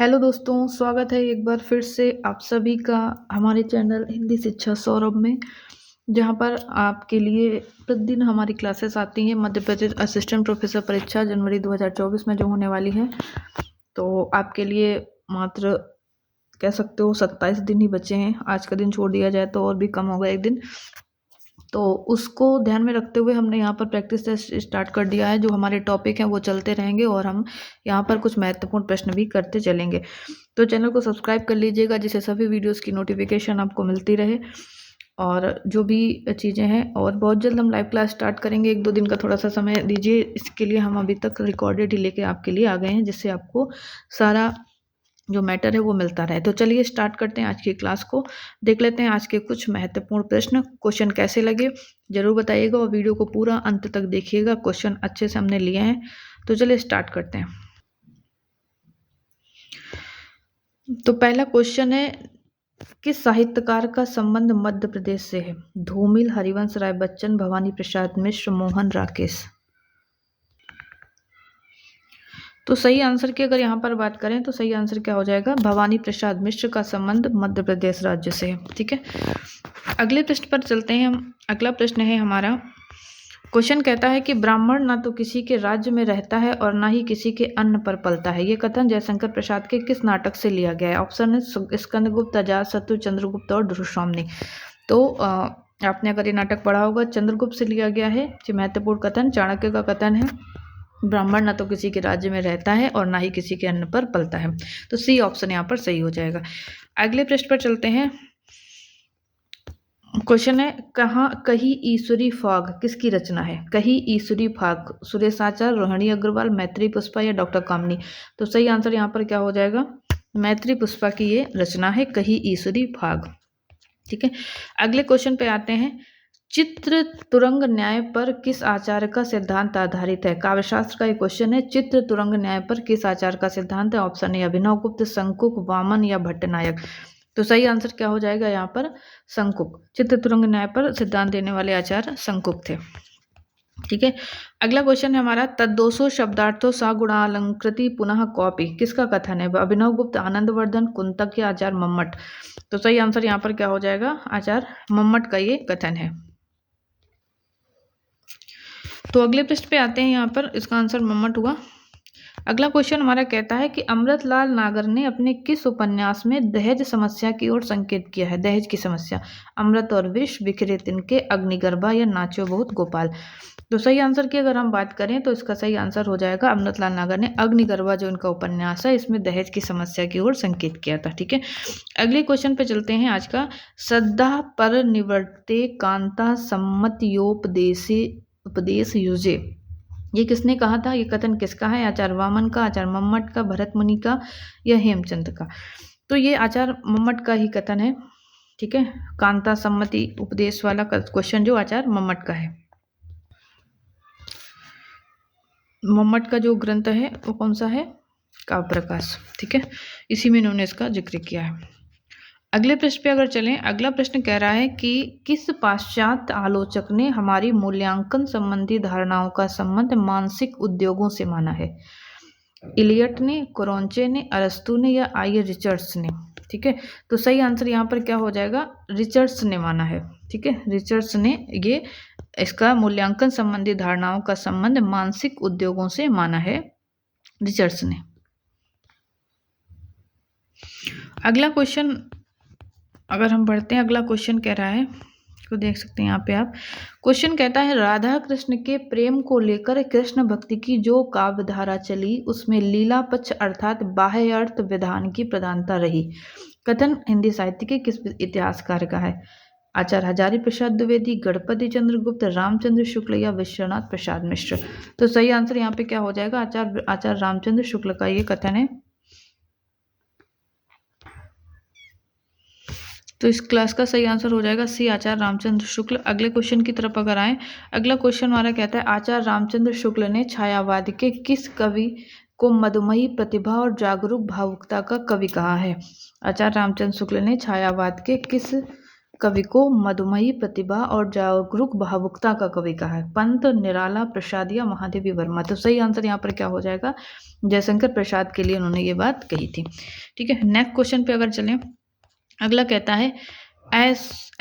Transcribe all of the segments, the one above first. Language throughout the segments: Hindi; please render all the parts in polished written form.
हेलो दोस्तों, स्वागत है एक बार फिर से आप सभी का हमारे चैनल हिंदी शिक्षा सौरभ में, जहां पर आपके लिए प्रतिदिन हमारी क्लासेस आती हैं। मध्य प्रदेश असिस्टेंट प्रोफेसर परीक्षा जनवरी 2024 में जो होने वाली है, तो आपके लिए मात्र कह सकते हो 27 दिन ही बचे हैं। आज का दिन छोड़ दिया जाए तो और भी कम होगा एक दिन, तो उसको ध्यान में रखते हुए हमने यहाँ पर प्रैक्टिस टेस्ट स्टार्ट कर दिया है। जो हमारे टॉपिक हैं वो चलते रहेंगे और हम यहाँ पर कुछ महत्वपूर्ण प्रश्न भी करते चलेंगे। तो चैनल को सब्सक्राइब कर लीजिएगा जिससे सभी वीडियोस की नोटिफिकेशन आपको मिलती रहे। और जो भी चीज़ें हैं, और बहुत जल्द हम लाइव क्लास स्टार्ट करेंगे। 1-2 दिन का थोड़ा सा समय दीजिए, इसके लिए हम अभी तक रिकॉर्डेड ही लेके आपके लिए आ गए हैं, जिससे आपको सारा जो मैटर है वो मिलता रहे। तो चलिए स्टार्ट करते हैं आज की क्लास को। देख लेते हैं आज के कुछ महत्वपूर्ण प्रश्न। क्वेश्चन कैसे लगे जरूर बताइएगा और वीडियो को पूरा अंत तक देखिएगा। क्वेश्चन अच्छे से हमने लिए हैं, तो चलिए स्टार्ट करते हैं। तो पहला क्वेश्चन है, किस साहित्यकार का संबंध मध्य प्रदेश से है? धूमिल, हरिवंश राय बच्चन, भवानी प्रसाद मिश्र, मोहन राकेश। तो सही आंसर की अगर यहाँ पर बात करें तो सही आंसर क्या हो जाएगा? भवानी प्रसाद मिश्र का संबंध मध्य प्रदेश राज्य से है। ठीक है, अगले प्रश्न पर चलते हैं हम। अगला प्रश्न है हमारा, क्वेश्चन कहता है कि ब्राह्मण ना तो किसी के राज्य में रहता है और ना ही किसी के अन्न पर पलता है। ये कथन जयशंकर प्रसाद के किस नाटक से लिया गया है? ऑप्शन है स्कंदगुप्त, अजातशत्रु, चंद्रगुप्त और दुष्यौमनी। तो आपने अगर ये नाटक पढ़ा होगा, चंद्रगुप्त से लिया गया है। जो महत्वपूर्ण कथन चाणक्य का कथन है, ब्राह्मण ना तो किसी के राज्य में रहता है और ना ही किसी के अन्न पर पलता है। तो सी ऑप्शन यहाँ पर सही हो जाएगा। अगले प्रश्न पर चलते हैं। क्वेश्चन है, कही ईश्वरी फाग किसकी रचना है? कही ईश्वरी फाग सुरेश आचार्य, रोहिणी अग्रवाल, मैत्री पुष्पा या डॉक्टर कामनी। तो सही आंसर यहाँ पर क्या हो जाएगा? मैत्री पुष्पा की ये रचना है, कही ईश्वरी फाग। ठीक है, अगले क्वेश्चन पे आते हैं। चित्र तुरंग न्याय पर किस आचार्य का सिद्धांत आधारित है? काव्यशास्त्र का एक क्वेश्चन है। चित्र तुरंग न्याय पर किस आचार्य का सिद्धांत है? ऑप्शन ए अभिनव गुप्त, शंकुक, वामन या भट्टनायक। तो सही आंसर क्या हो जाएगा यहाँ पर? शंकुक। चित्र तुरंग न्याय पर सिद्धांत देने वाले आचार्य शंकुक थे। ठीक है, अगला क्वेश्चन है हमारा, तद्दोषो शब्दार्थो सा गुणालंकृति पुनः कॉपी किसका कथन है? अभिनव गुप्त, आनंदवर्धन, कुंतक या आचार्य मम्मट। तो सही आंसर यहाँ पर क्या हो जाएगा? आचार्य मम्मट का ये कथन है। तो अगले प्रश्न पे आते हैं। यहाँ पर इसका आंसर मम्मट हुआ। अगला क्वेश्चन हमारा कहता है कि अमृतलाल नागर ने अपने किस उपन्यास में दहेज समस्या की ओर संकेत किया है? दहेज की समस्या, अमृत और विष, बिखरे तिनके, अग्निगर्भा या नाचो बहुत गोपाल। तो सही आंसर की अगर हम बात करें तो इसका सही आंसर हो जाएगा, अमृतलाल नागर ने अग्निगर्भा जो इनका उपन्यास है इसमें दहेज की समस्या की ओर संकेत किया था। ठीक है, अगले क्वेश्चन पे चलते हैं आज का। श्रद्धा पर निवर्ते कांता सम्मतियोपदेशे उपदेश युजे, ये किसने कहा था? ये कथन किसका है? आचार्य वामन का, आचार्य मम्मट का, भरत मुनि का या हेमचंद का। तो ये आचार्य मम्मट का ही कथन है। ठीक है, कांता सम्मति उपदेश वाला क्वेश्चन जो आचार्य मम्मट का है। मम्मट का जो ग्रंथ है वो कौन सा है? काव्य प्रकाश। ठीक है, इसी में इन्होंने इसका जिक्र किया है। अगले प्रश्न पे अगर चलें, अगला प्रश्न कह रहा है कि किस पाश्चात्य आलोचक ने हमारी मूल्यांकन संबंधी धारणाओं का संबंध मानसिक उद्योगों से माना है? इलियट ने, कोरोंचे ने, अरस्तू ने या आई रिचर्ड्स ने। ठीक है, तो सही आंसर यहाँ पर क्या हो जाएगा? रिचर्ड्स ने माना है। ठीक है, रिचर्ड्स ने ये इसका मूल्यांकन संबंधी धारणाओं का संबंध मानसिक उद्योगों से माना है, रिचर्ड्स ने। अगला क्वेश्चन अगर हम बढ़ते हैं, अगला क्वेश्चन कह रहा है, तो देख सकते हैं यहाँ पे आप। क्वेश्चन कहता है, राधा कृष्ण के प्रेम को लेकर कृष्ण भक्ति की जो काव्य धारा चली उसमें लीला पक्ष अर्थात बाह्य अर्थ विधान की प्रधानता रही। कथन हिंदी साहित्य के किस इतिहासकार का है? आचार्य हजारी प्रसाद द्विवेदी, गणपति चंद्र गुप्त, रामचंद्र शुक्ल या विश्वनाथ प्रसाद मिश्र। तो सही आंसर यहाँ पे क्या हो जाएगा? आचार्य रामचंद्र शुक्ल का ये कथन है। तो इस क्लास का सही आंसर हो जाएगा सी, आचार्य रामचंद्र शुक्ल। अगले क्वेश्चन की तरफ अगर आए, अगला क्वेश्चन हमारा कहता है, आचार्य रामचंद्र शुक्ल ने छायावाद के किस कवि को मधुमयी प्रतिभा और जागरूक भावुकता का कवि कहा है? आचार्य रामचंद्र शुक्ल ने छायावाद के किस कवि को मधुमयी प्रतिभा और जागरूक भावुकता का कवि कहा है? पंत, निराला, प्रसाद या महादेवी वर्मा? तो सही आंसर यहाँ पर क्या हो जाएगा? जयशंकर प्रसाद के लिए उन्होंने ये बात कही थी। ठीक है, नेक्स्ट क्वेश्चन पे अगर चलें, अगला कहता है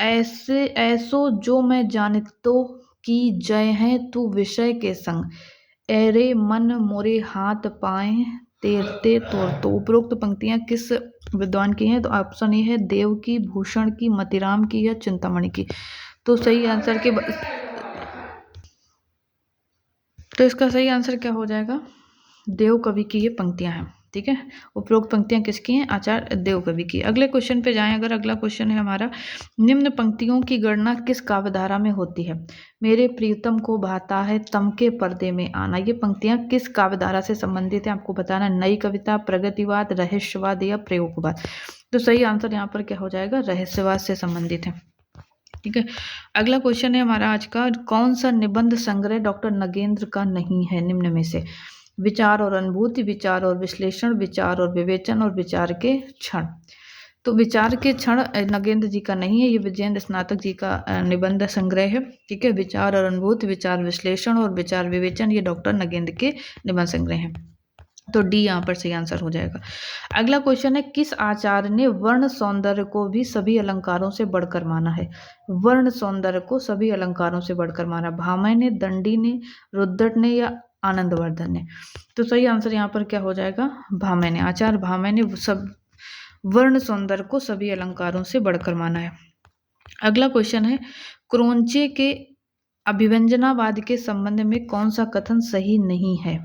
ऐसो जो मैं जानतो की जय है तू विषय के संग, एरे मन मोरे हाथ पाए तेरते तोर। तो उपरोक्त पंक्तियां किस विद्वान की हैं? तो ऑप्शन ए है देव की, भूषण की, मतिराम की या चिंतामणि की। तो सही आंसर के तो इसका सही आंसर क्या हो जाएगा? देव कवि की ये पंक्तियां हैं। ठीक है, उपरोक्त पंक्तियां किसकी हैं? आचार्य देव कवि की। अगले क्वेश्चन पे जाएं, अगर अगला क्वेश्चन है हमारा, निम्न पंक्तियों की गणना किस काव्यधारा में होती है? मेरे प्रियतम को भाता है तम के पर्दे में आना। ये पंक्तियां किस काव्यधारा से संबंधित है आपको बताना। नई कविता, प्रगतिवाद, रहस्यवाद या प्रयोगवाद? तो सही आंसर यहाँ पर क्या हो जाएगा? रहस्यवाद से संबंधित है। ठीक है, अगला क्वेश्चन है हमारा आज का, कौन सा निबंध संग्रह डॉक्टर नगेंद्र का नहीं है निम्न में से? विचार और अनुभूति, विचार और विश्लेषण, विचार और विवेचन और विचार के क्षण। तो विचार के क्षण नगेंद्र जी का नहीं है, ये विजयेंद्र स्नातक जी का निबंध संग्रह है। ठीक है, विचार और अनुभूति, विचार विश्लेषण और विचार विवेचन ये डॉक्टर नगेंद्र के निबंध संग्रह हैं। तो डी यहाँ पर सही आंसर हो जाएगा। अगला क्वेश्चन है, किस आचार्य ने वर्ण सौंदर्य को भी सभी अलंकारों से बढ़कर माना है? वर्ण सौंदर्य को सभी अलंकारों से बढ़कर माना। भामह ने, दंडी ने, रुद्रट ने या आनंदवर्धन ने? तो सही आंसर यहाँ पर क्या हो जाएगा? भामह ने। आचार्य भामह ने सब वर्ण सौंदर्य को सभी अलंकारों से बढ़कर माना है। अगला क्वेश्चन है, क्रोंचे के अभिव्यंजनावाद के संबंध में कौन सा कथन सही नहीं है?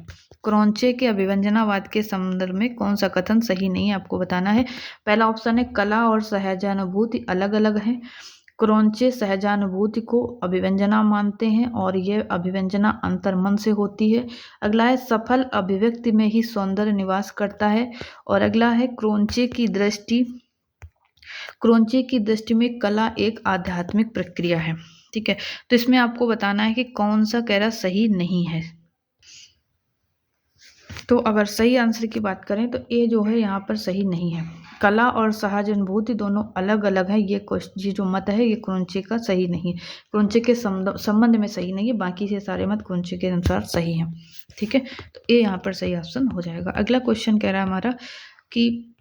क्रोंचे के अभिव्यंजनावाद के संदर्भ में कौन सा कथन सही नहीं है आपको बताना है। पहला ऑप्शन है कला और सहजानुभूति अलग अलग है। क्रोंचे सहजानुभूति को अभिव्यंजना मानते हैं और यह अभिव्यंजना अंतर्मन से होती है। अगला है सफल अभिव्यक्ति में ही सौंदर्य निवास करता है। और अगला है क्रोंचे की दृष्टि में कला एक आध्यात्मिक प्रक्रिया है। ठीक है, तो इसमें आपको बताना है कि कौन सा कह रहा सही नहीं है। तो अगर सही आंसर की बात करें तो ए जो है यहाँ पर सही नहीं है। कला और सहजानुभूति दोनों अलग अलग है, ये जो मत है ये क्रोंचे का सही नहीं है, क्रोंचे के संबंध में सही नहीं है, बाकी से सारे मत क्रोंचे के अनुसार सही हैं। ठीक है, तो ए यहाँ पर सही ऑप्शन हो जाएगा। अगला क्वेश्चन कह रहा है हमारा कि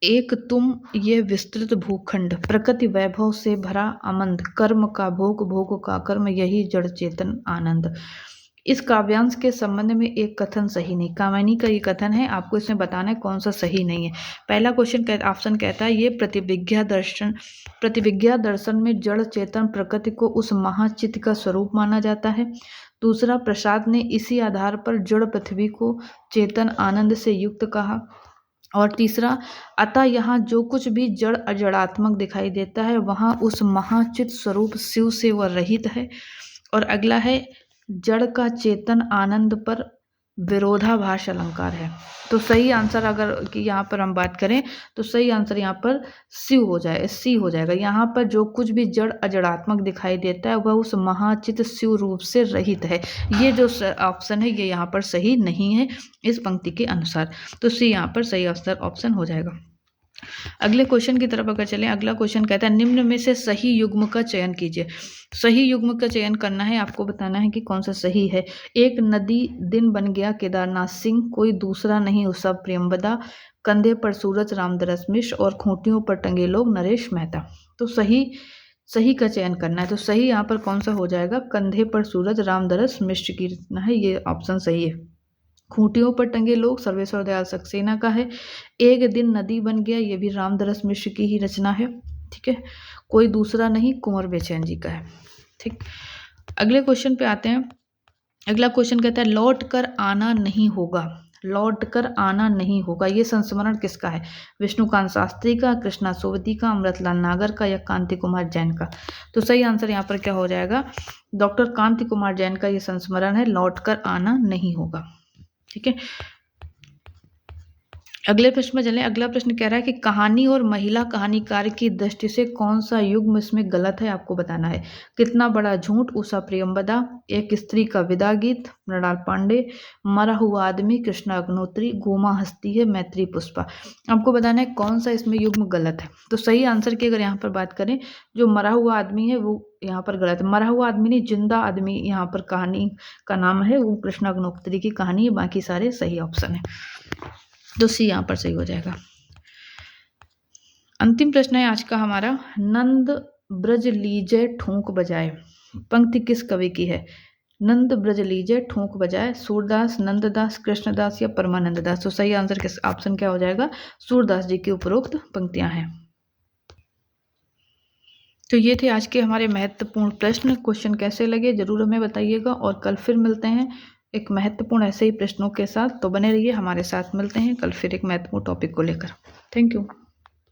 एक तुम ये विस्तृत भूखंड, प्रकृति वैभव से भरा आनंद, कर्म का भोग, भोग का कर्म, यही जड़ चेतन आनंद। इस काव्यांश के संबंध में एक कथन सही नहीं। कामिनी का ये कथन है, आपको इसमें बताना है कौन सा सही नहीं है। पहला क्वेश्चन ऑप्शन कहता है ये प्रतिविज्ञा दर्शन में जड़ चेतन प्रकृति को उस महाचित्त का स्वरूप माना जाता है। दूसरा, प्रसाद ने इसी आधार पर जड़ पृथ्वी को चेतन आनंद से युक्त कहा। और तीसरा, अतः यहाँ जो कुछ भी जड़ अजड़ात्मक दिखाई देता है वहाँ उस महाचित स्वरूप शिव से वह रहित है। और अगला है, जड़ का चेतन आनंद पर विरोधाभास अलंकार है। तो सही आंसर अगर कि यहाँ पर हम बात करें तो सही आंसर यहाँ पर सी हो जाएगा। यहाँ पर जो कुछ भी जड़ अजड़ात्मक दिखाई देता है वह उस महाचित शिव रूप से रहित है। ये जो ऑप्शन है ये यहाँ पर सही नहीं है इस पंक्ति के अनुसार। तो सी यहाँ पर सही ऑप्शन हो जाएगा। अगले क्वेश्चन की तरफ अगर चलें, अगला क्वेश्चन कहता है निम्न में से सही युग्म का चयन कीजिए। सही युग्म का चयन करना है, आपको बताना है कि कौन सा सही है। एक नदी दिन बन गया केदारनाथ सिंह, कोई दूसरा नहीं उसका प्रेमबदा, कंधे पर सूरज रामदरस मिश्र और खूंटियों पर टंगे लोग नरेश मेहता। तो सही का चयन करना है। तो सही यहाँ पर कौन सा हो जाएगा? कंधे पर सूरज रामदरस मिश्र की रचना है, ये ऑप्शन सही है। खूंटियों पर टंगे लोग सर्वेश्वर दयाल सक्सेना का है। एक दिन नदी बन गया, ये भी रामदरस मिश्र की ही रचना है। ठीक है, कोई दूसरा नहीं कुंवर बेचैन जी का है। ठीक, अगले क्वेश्चन पे आते हैं। अगला क्वेश्चन कहता है लौट कर आना नहीं होगा। लौट कर आना नहीं होगा, ये संस्मरण किसका है? विष्णुकांत शास्त्री का, कृष्णा सोवती का, अमृतलाल नागर का या कांति कुमार जैन का? तो सही आंसर यहाँ पर क्या हो जाएगा? डॉक्टर कांति कुमार जैन का ये संस्मरण है, लौट कर आना नहीं होगा। ठीक है, अगले प्रश्न में चलें। अगला प्रश्न कह रहा है कि कहानी और महिला कहानीकार की दृष्टि से कौन सा युग्म इसमें गलत है, आपको बताना है। कितना बड़ा झूठ, उषा प्रियंवदा, एक स्त्री का विदा गीत, मृणाल पांडे, मरा हुआ आदमी, कृष्णा अग्निहोत्री, गोमा हस्ती है, मैत्री पुष्पा। आपको बताना है कौन सा इसमें युग्म गलत है। तो सही आंसर की अगर यहाँ पर बात करें, जो मरा हुआ आदमी है वो यहाँ पर गलत है। मरा हुआ आदमी नहीं, जिंदा आदमी यहाँ पर कहानी का नाम है, वो कृष्णा अग्निहोत्री की कहानी है। बाकी सारे सही ऑप्शन है, तो सी यहाँ पर सही हो जाएगा। अंतिम प्रश्न है आज का हमारा। नंद ब्रज लीजय ठूंक बजाए, पंक्ति किस कवि की है। नंद ब्रज लीजय ठूंक बजाए, सूरदास, नंददास, कृष्णदास या परमानंद दास। तो सही आंसर किस ऑप्शन क्या हो जाएगा, सूरदास जी की उपरोक्त पंक्तियां हैं। तो ये थे आज के हमारे महत्वपूर्ण प्रश्न। क्वेश्चन कैसे लगे जरूर हमें बताइएगा, और कल फिर मिलते हैं एक महत्वपूर्ण ऐसे ही प्रश्नों के साथ। तो बने रहिए हमारे साथ, मिलते हैं कल फिर एक महत्वपूर्ण टॉपिक को लेकर। Thank you.